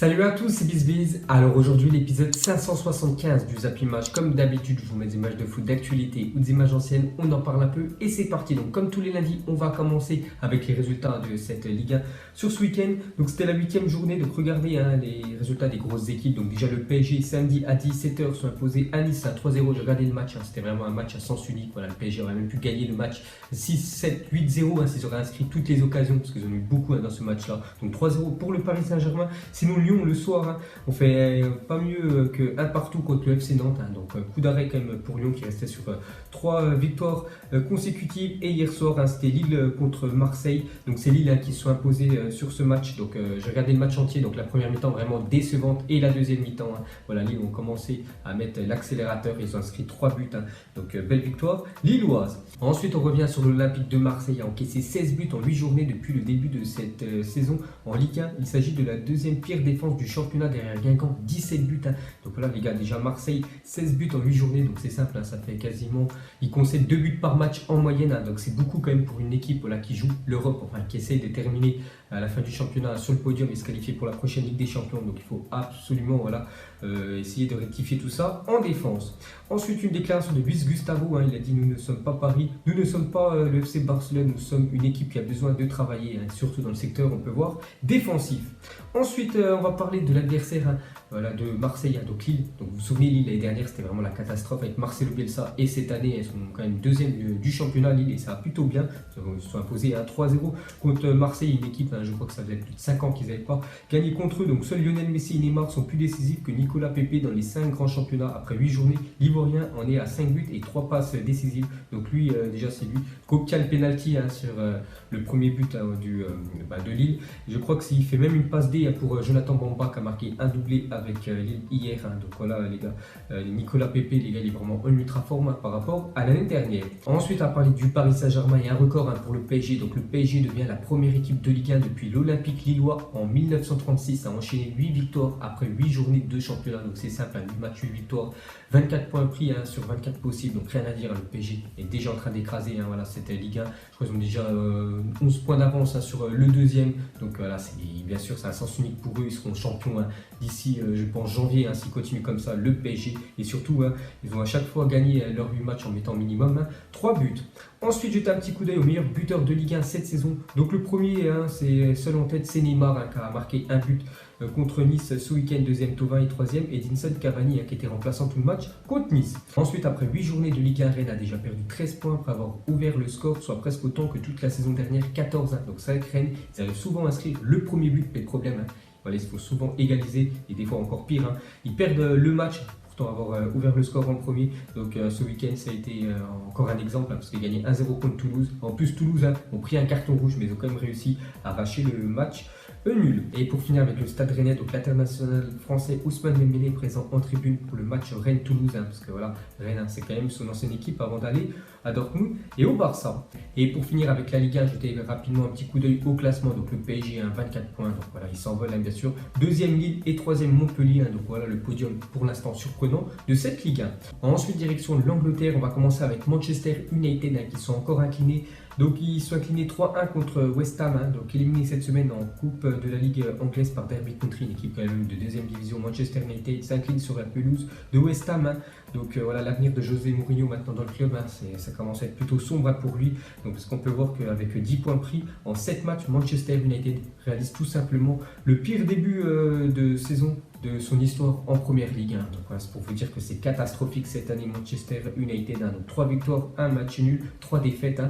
Salut à tous, c'est BizBiz. Alors aujourd'hui l'épisode 575 du Zap Image. Comme d'habitude, je vous mets des images de foot d'actualité ou des images anciennes, on en parle un peu et c'est parti. Donc comme tous les lundis, on va commencer avec les résultats de cette Ligue 1 sur ce week-end. Donc c'était la 8e journée, donc regardez les résultats des grosses équipes. Donc déjà le PSG samedi à 17h sont imposés à Nice à 3-0. J'ai regardé le match, c'était vraiment un match à sens unique. Voilà, le PSG aurait même pu gagner le match 6-7, 8-0 s'ils auraient inscrit toutes les occasions parce qu'ils en ont eu beaucoup dans ce match-là. Donc 3-0 pour le Paris Saint-Germain. Sinon Lyon le soir, on fait pas mieux qu'un partout contre le FC Nantes. Donc coup d'arrêt quand même pour Lyon qui restait sur 3 victoires consécutives. Et hier soir, c'était Lille contre Marseille. Donc c'est Lille qui se sont imposés sur ce match. Donc j'ai regardé le match entier. Donc la première mi-temps vraiment décevante et la deuxième mi-temps. Voilà, Lille ont commencé à mettre l'accélérateur. Ils ont inscrit 3 buts. Donc belle victoire lilloise. Ensuite on revient sur l'Olympique de Marseille. A encaissé 16 buts en 8 journées depuis le début de cette saison en Ligue 1. Il s'agit de la deuxième pire défense du championnat derrière Guingamp, 17 buts. Donc voilà les gars, déjà Marseille, 16 buts en 8 journées, donc c'est simple, ça fait quasiment, ils concèdent 2 buts par match en moyenne, donc c'est beaucoup quand même pour une équipe qui joue l'Europe, qui essaye de terminer à la fin du championnat sur le podium et se qualifier pour la prochaine Ligue des Champions. Donc il faut absolument essayer de rectifier tout ça en défense. Ensuite une déclaration de Luis Gustavo, il a dit nous ne sommes pas Paris, nous ne sommes pas le FC Barcelone, nous sommes une équipe qui a besoin de travailler, surtout dans le secteur on peut voir défensif. Ensuite on va parler de l'adversaire de Marseille, donc Lille. Donc vous vous souvenez, Lille l'année dernière c'était vraiment la catastrophe avec Marcelo Bielsa et cette année elles sont quand même deuxième du championnat Lille et ça va plutôt bien. Ils se sont imposés à 3-0 contre Marseille, une équipe, je crois que ça faisait plus de 5 ans qu'ils n'avaient pas gagné contre eux. Donc seuls Lionel Messi et Neymar sont plus décisifs que Nicolas Pepe dans les 5 grands championnats. Après 8 journées, l'Ivoirien en est à 5 buts et 3 passes décisives. Donc lui, déjà c'est lui qui obtient le penalty sur le premier but de Lille. Et je crois que s'il fait même une passe D pour Jonathan Bamba qui a marqué un doublé avec Lille hier. Donc voilà les gars, Nicolas Pepe, les gars, il est vraiment en ultra forme par rapport à l'année dernière. Ensuite, à parler du Paris Saint-Germain, il y a un record pour le PSG. Donc le PSG devient la première équipe de Ligue 1 depuis l'Olympique Lillois en 1936, a enchaîné 8 victoires après 8 journées de championnat. Donc c'est simple, 8 matchs, 8 victoires, 24 points pris sur 24 possibles. Donc rien à dire, le PSG est déjà en train d'écraser cette Ligue 1. Je crois qu'ils ont déjà 11 points d'avance sur le deuxième. Donc là, bien sûr, c'est un sens unique pour eux. Ils seront champions d'ici, je pense, janvier, s'ils continuent comme ça, le PSG. Et surtout, ils ont à chaque fois gagné leurs 8 matchs en mettant minimum 3 buts. Ensuite, jeter un petit coup d'œil au meilleur buteur de Ligue 1 cette saison. Donc le premier, c'est seul en tête, c'est Neymar qui a marqué un but contre Nice ce week-end, deuxième Thauvin et troisième, et Edinson Cavani qui était remplaçant tout le match contre Nice. Ensuite, après 8 journées de Ligue 1, Rennes a déjà perdu 13 points après avoir ouvert le score, soit presque autant que toute la saison dernière, 14. Donc ça avec Rennes, ils arrivent souvent à inscrire le premier but, mais le problème, il faut souvent égaliser, et des fois encore pire, ils perdent le match avoir ouvert le score en premier. Donc ce week-end ça a été encore un exemple parce qu'ils gagnaient 1-0 contre Toulouse. En plus Toulouse ont pris un carton rouge mais ils ont quand même réussi à arracher le match nul. Et pour finir avec le Stade Rennais, donc l'international français Ousmane Dembélé est présent en tribune pour le match Rennes-Toulouse, parce que voilà, Rennes c'est quand même son ancienne équipe avant d'aller à Dortmund et au Barça. Et pour finir avec la Ligue 1, jeter rapidement un petit coup d'œil au classement. Donc le PSG 24 points, donc voilà, il s'envole bien sûr. Deuxième Lille et troisième Montpellier, donc voilà le podium pour l'instant surprenant de cette Ligue 1. Ensuite direction de l'Angleterre, on va commencer avec Manchester United qui sont encore inclinés. Donc ils sont inclinés 3-1 contre West Ham, donc éliminés cette semaine en coupe de la Ligue anglaise par Derby County, une équipe quand même de deuxième division. Manchester United s'incline sur la pelouse de West Ham. Donc voilà, l'avenir de José Mourinho maintenant dans le club, ça commence à être plutôt sombre pour lui. Donc parce qu'on peut voir qu'avec 10 points pris en 7 matchs, Manchester United réalise tout simplement le pire début de saison de son histoire en première ligue. Donc voilà, c'est pour vous dire que c'est catastrophique cette année Manchester United. Donc 3 victoires, 1 match nul, 3 défaites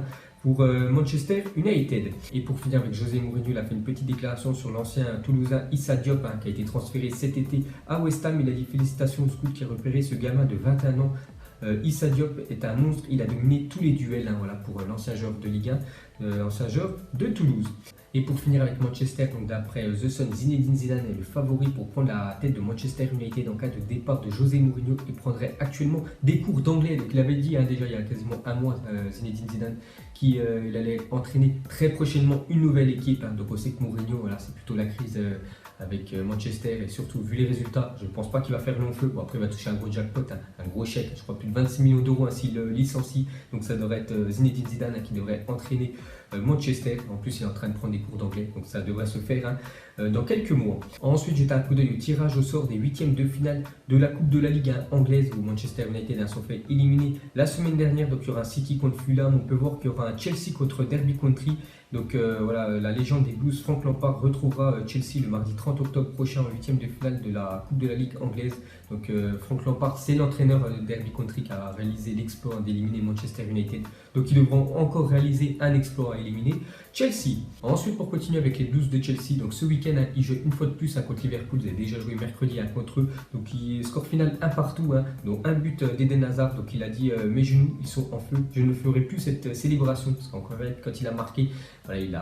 pour Manchester United. Et pour finir avec José Mourinho, il a fait une petite déclaration sur l'ancien Toulousain Issa Diop qui a été transféré cet été à West Ham. Il a dit félicitations au scout qui a repéré ce gamin de 21 ans. Issa Diop est un monstre, il a dominé tous les duels pour l'ancien joueur de Ligue 1, l'ancien joueur de Toulouse. Et pour finir avec Manchester, donc d'après The Sun, Zinedine Zidane est le favori pour prendre la tête de Manchester United en cas de départ de José Mourinho. Il prendrait actuellement des cours d'anglais. Donc il avait dit déjà il y a quasiment un mois, Zinedine Zidane, qu'il allait entraîner très prochainement une nouvelle équipe. Donc on sait que Mourinho, c'est plutôt la crise avec Manchester et surtout vu les résultats, je ne pense pas qu'il va faire long feu. Bon, après il va toucher un gros jackpot, un gros chèque, je crois plus de 26 millions d'euros s'il licencie. Donc ça devrait être Zinedine Zidane qui devrait entraîner Manchester. En plus, il est en train de prendre des cours d'anglais, donc ça devrait se faire dans quelques mois. Ensuite, j'étais un coup d'œil au tirage au sort des huitièmes de finale de la Coupe de la Ligue 1 anglaise où Manchester United sont fait éliminer la semaine dernière. Donc il y aura un City contre Fulham, on peut voir qu'il y aura un Chelsea contre Derby County. Donc voilà, la légende des Blues, Frank Lampard, retrouvera Chelsea le mardi 30 octobre prochain en huitième de finale de la Coupe de la Ligue anglaise. Donc Frank Lampard, c'est l'entraîneur de Derby County qui a réalisé l'exploit d'éliminer Manchester United. Donc ils devront encore réaliser un exploit à éliminer Chelsea. Ensuite, pour continuer avec les Blues de Chelsea, donc ce week-end, ils jouent une fois de plus contre Liverpool. Ils avaient déjà joué mercredi contre eux. Donc score final un partout, donc un but d'Eden Hazard. Donc il a dit mes genoux, ils sont en feu. Je ne ferai plus cette célébration parce qu'encore quand il a marqué, voilà, il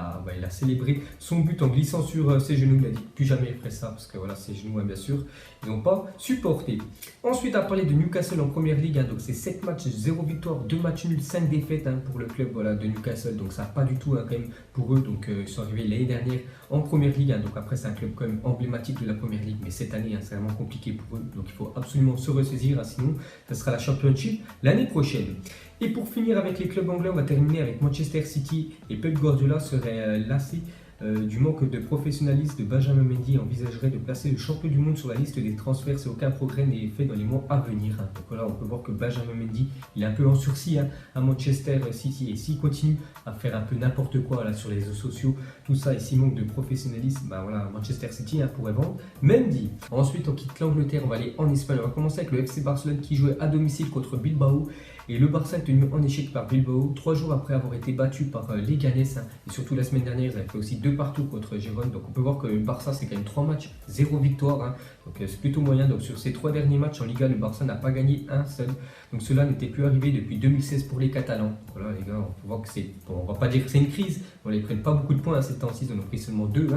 a célébré son but en glissant sur ses genoux. Il a dit plus jamais il ferait ça parce que voilà, ses genoux, bien sûr, ils n'ont pas supporté. Ensuite, à parler de Newcastle en première ligue, donc c'est 7 matchs, 0 victoire, 2 matchs nuls, 5 défaites pour le club de Newcastle. Donc ça n'a pas du tout quand même pour eux. Donc ils sont arrivés l'année dernière en première ligue. Donc après, c'est un club quand même emblématique de la première ligue. Mais cette année, c'est vraiment compliqué pour eux. Donc il faut absolument se ressaisir. Sinon, ça sera la Championship l'année prochaine. Et pour finir avec les clubs anglais, on va terminer avec Manchester City. Et Pep Guardiola serait lassé du manque de professionnalisme de Benjamin Mendy et envisagerait de placer le champion du monde sur la liste des transferts si aucun progrès n'est fait dans les mois à venir. Donc voilà, on peut voir que Benjamin Mendy, il est un peu en sursis à Manchester City. Et s'il continue à faire un peu n'importe quoi là, sur les réseaux sociaux, tout ça, et s'il manque de professionnalisme, voilà, Manchester City pourrait vendre Mendy. Ensuite, on quitte l'Angleterre, on va aller en Espagne. On va commencer avec le FC Barcelone qui jouait à domicile contre Bilbao. Et le Barça est tenu en échec par Bilbao 3 jours après avoir été battu par Leganés. Et surtout la semaine dernière, ils avaient fait aussi 2 partout contre Gérone. Donc on peut voir que le Barça, c'est quand même 3 matchs, 0 victoire. Donc c'est plutôt moyen. Donc sur ces 3 derniers matchs en Liga, le Barça n'a pas gagné un seul. Donc cela n'était plus arrivé depuis 2016 pour les Catalans. Voilà les gars, on peut voir que c'est... Bon, on va pas dire que c'est une crise. Bon, ils ne prennent pas beaucoup de points ces temps-ci. Ils en ont pris seulement 2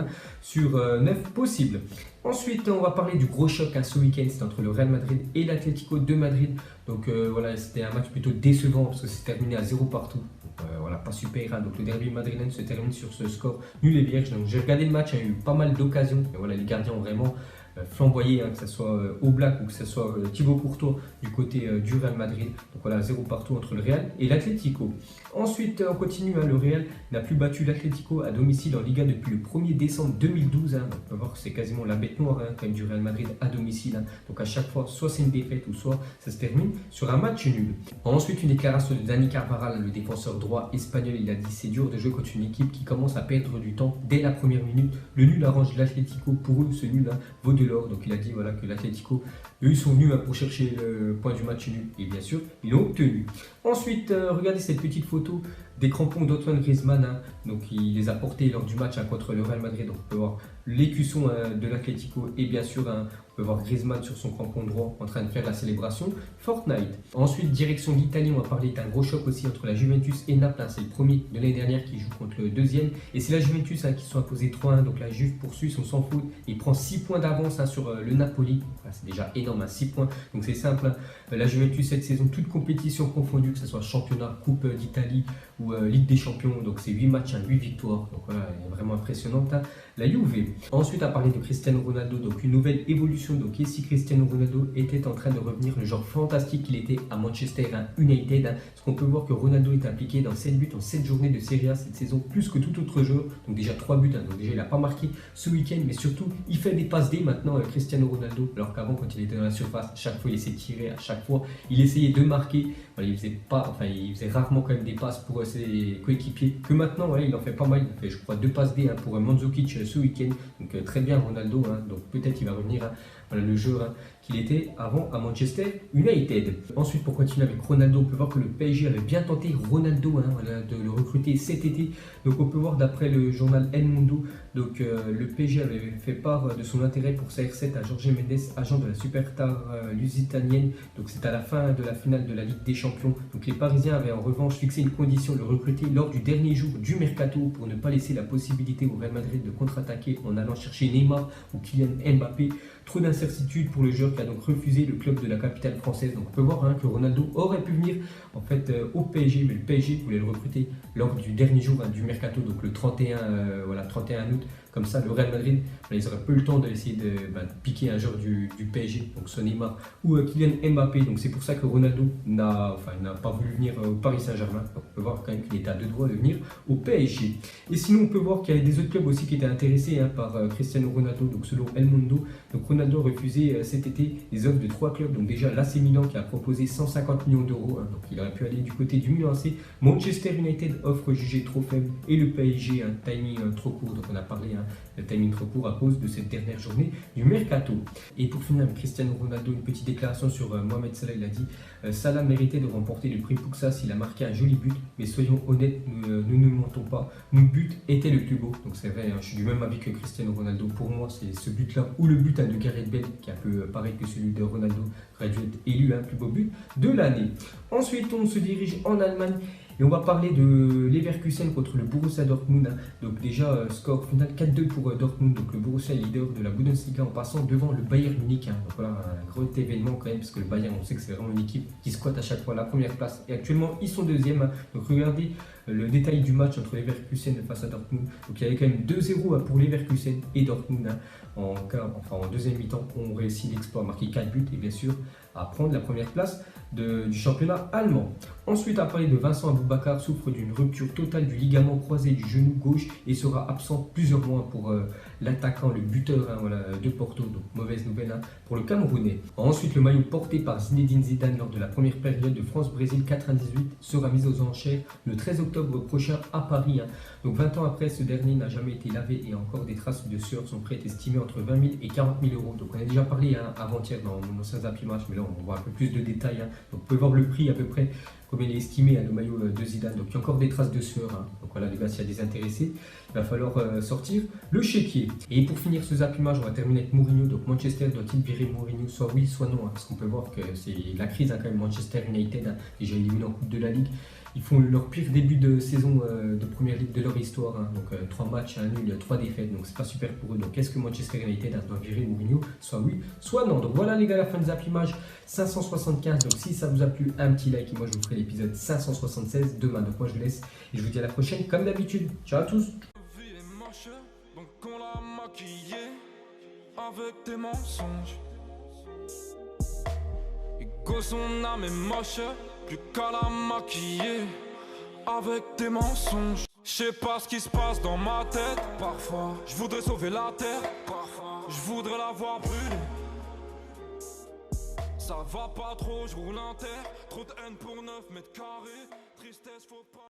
sur 9 possibles. Ensuite, on va parler du gros choc ce week-end, c'est entre le Real Madrid et l'Atlético de Madrid. Donc voilà, c'était un match plutôt décevant parce que c'est terminé à 0 partout. Donc, voilà, pas super. Donc le derby madrilène se termine sur ce score nul et vierge. Donc j'ai regardé le match, il y a eu pas mal d'occasions. Et voilà, les gardiens ont vraiment flamboyé, que ce soit Oblak ou que ce soit Thibaut Courtois du côté du Real Madrid. Donc voilà, 0 partout entre le Real et l'Atlético. Ensuite, on continue. Le Real n'a plus battu l'Atlético à domicile en Liga depuis le 1er décembre 2012. Donc on peut voir que c'est quasiment la bête noire quand même du Real Madrid à domicile. Donc à chaque fois, soit c'est une défaite ou soit ça se termine sur un match nul. Ensuite, une déclaration de Dani Carvajal, le défenseur droit espagnol. Il a dit c'est dur de jouer contre une équipe qui commence à perdre du temps dès la première minute. Le nul arrange l'Atlético. Pour eux, ce nul vaut de l'or. Donc il a dit voilà, que l'Atlético, eux, ils sont venus pour chercher le point du match nul. Et bien sûr, ils l'ont obtenu. Ensuite, regardez cette petite photo des crampons d'Antoine Griezmann. Donc il les a portés lors du match contre le Real Madrid. Donc on peut voir l'écusson de l'Atlético et bien sûr on peut voir Griezmann sur son crampon droit en train de faire la célébration Fortnite. Ensuite, direction l'Italie, on va parler d'un gros choc aussi entre la Juventus et Naples. C'est le premier de l'année dernière qui joue contre le deuxième. Et c'est la Juventus qui se sont imposés 3-1. Donc la Juve poursuit son sans faute et prend 6 points d'avance sur le Napoli. Voilà, c'est déjà énorme, 6 points. Donc c'est simple. La Juventus cette saison, toute compétition confondue, que ce soit championnat, Coupe d'Italie ou Ligue des Champions. Donc c'est 8 matchs, 8 victoires. Donc voilà, elle est vraiment impressionnante. La Juve. Ensuite, à parler de Cristiano Ronaldo, donc une nouvelle évolution. Donc ici, Cristiano Ronaldo était en train de revenir le genre fantastique qu'il était à Manchester United. Parce qu'on peut voir que Ronaldo est impliqué dans 7 buts en 7 journées de Serie A cette saison, plus que tout autre joueur. Donc déjà 3 buts, donc déjà il n'a pas marqué ce week-end, mais surtout il fait des passes D maintenant Cristiano Ronaldo. Alors qu'avant, quand il était dans la surface, à chaque fois il essayait de tirer, à chaque fois il essayait de marquer. Voilà, il faisait rarement quand même des passes pour ses coéquipiers. Que maintenant, voilà, il en fait pas mal. Il fait, je crois, 2 passes D pour Mandzukic ce week-end. Donc très bien Ronaldo. Donc peut-être il va revenir. Voilà le joueur qu'il était avant à Manchester United. Ensuite, pour continuer avec Ronaldo, on peut voir que le PSG avait bien tenté Ronaldo de le recruter cet été. Donc on peut voir d'après le journal El Mundo, donc le PSG avait fait part de son intérêt pour CR7 à Jorge Mendes, agent de la superstar lusitanienne. Donc c'est à la fin de la finale de la Ligue des Champions. Donc les Parisiens avaient en revanche fixé une condition, le recruter lors du dernier jour du mercato pour ne pas laisser la possibilité au Real Madrid de contre-attaquer en allant chercher Neymar ou Kylian Mbappé. Trop d'incertitude pour le joueur qui a donc refusé le club de la capitale française. Donc on peut voir que Ronaldo aurait pu venir en fait au PSG, mais le PSG voulait le recruter lors du dernier jour du mercato, donc le 31 août Comme ça, le Real Madrid, ils auraient peu le temps d'essayer de piquer un joueur du PSG, donc soit Neymar ou Kylian Mbappé. Donc c'est pour ça que Ronaldo n'a pas voulu venir au Paris Saint-Germain. Donc on peut voir quand même qu'il était à deux doigts de venir au PSG. Et sinon, on peut voir qu'il y a des autres clubs aussi qui étaient intéressés par Cristiano Ronaldo. Donc selon El Mundo, donc Ronaldo a refusé cet été les offres de trois clubs. Donc déjà l'AC Milan qui a proposé 150 millions d'euros. Donc il aurait pu aller du côté du Milan AC. Manchester United offre jugée trop faible et le PSG un timing trop court. Donc on a parlé le timing trop court à cause de cette dernière journée du mercato. Et pour finir avec Cristiano Ronaldo, une petite déclaration sur Mohamed Salah. Il a dit Salah méritait de remporter le prix Puksas. Il a marqué un joli but, mais soyons honnêtes, nous ne mentons pas. Mon but était le plus beau. Donc c'est vrai, je suis du même avis que Cristiano Ronaldo. Pour moi, c'est ce but-là ou le but de Gareth Bale qui est un peu pareil que celui de Ronaldo, qui a dû être élu plus beau but de l'année. Ensuite, on se dirige en Allemagne. Et on va parler de Leverkusen contre le Borussia Dortmund. Donc déjà, score final 4-2 pour Dortmund. Donc le Borussia est leader de la Bundesliga en passant devant le Bayern Munich. Donc voilà, un gros événement quand même, parce que le Bayern, on sait que c'est vraiment une équipe qui squatte à chaque fois la première place. Et actuellement, ils sont deuxième. Donc regardez le détail du match entre Leverkusen face à Dortmund. Donc il y avait quand même 2-0 pour Leverkusen et Dortmund. En deuxième mi-temps, on réussit l'exploit à marquer 4 buts et bien sûr à prendre la première place du championnat allemand. Ensuite, à parler de Vincent Aboubakar, souffre d'une rupture totale du ligament croisé du genou gauche et sera absent plusieurs mois pour l'attaquant, le buteur de Porto. Donc mauvaise nouvelle pour le Camerounais. Ensuite, le maillot porté par Zinedine Zidane lors de la première période de France-Brésil 98 sera mis aux enchères le 13 octobre prochain à Paris. Donc 20 ans après, ce dernier n'a jamais été lavé et encore des traces de sueur sont prêtes, estimées entre 20 000 et 40 000 euros. Donc on a déjà parlé avant-hier dans mon ancien Zappy Match, mais là on voit un peu plus de détails. Donc vous pouvez voir le prix à peu près, comme il est estimé le maillot de Zidane. Donc il y a encore des traces de sueur. Donc voilà les gars, s'il y a des intéressés, il va falloir sortir le chéquier. Et pour finir ce Zappy Match, on va terminer avec Mourinho. Donc Manchester doit-il virer Mourinho, soit oui, soit non, parce qu'on peut voir que c'est la crise quand même. Manchester United, déjà éliminé en Coupe de la Ligue. Ils font leur pire début de saison de première ligue de leur histoire. Donc 3 matchs, 1 nul, 3 défaites. Donc c'est pas super pour eux. Donc est-ce que Manchester United doit virer Mourinho? Soit oui, soit non. Donc voilà les gars, la fin de Zappy Match 575. Donc si ça vous a plu, un petit like. Et moi je vous ferai l'épisode 576 demain. Donc moi je vous laisse et je vous dis à la prochaine comme d'habitude. Ciao à tous. Donc on l'a maquillé avec des mensonges. Et que son âme est moche, plus qu'à la maquiller avec des mensonges. Je sais pas ce qui se passe dans ma tête. Parfois, je voudrais sauver la terre. Parfois, je voudrais la voir brûler. Ça va pas trop, je roule un terre. Trop de haine pour 9 mètres carrés. Tristesse, faut pas.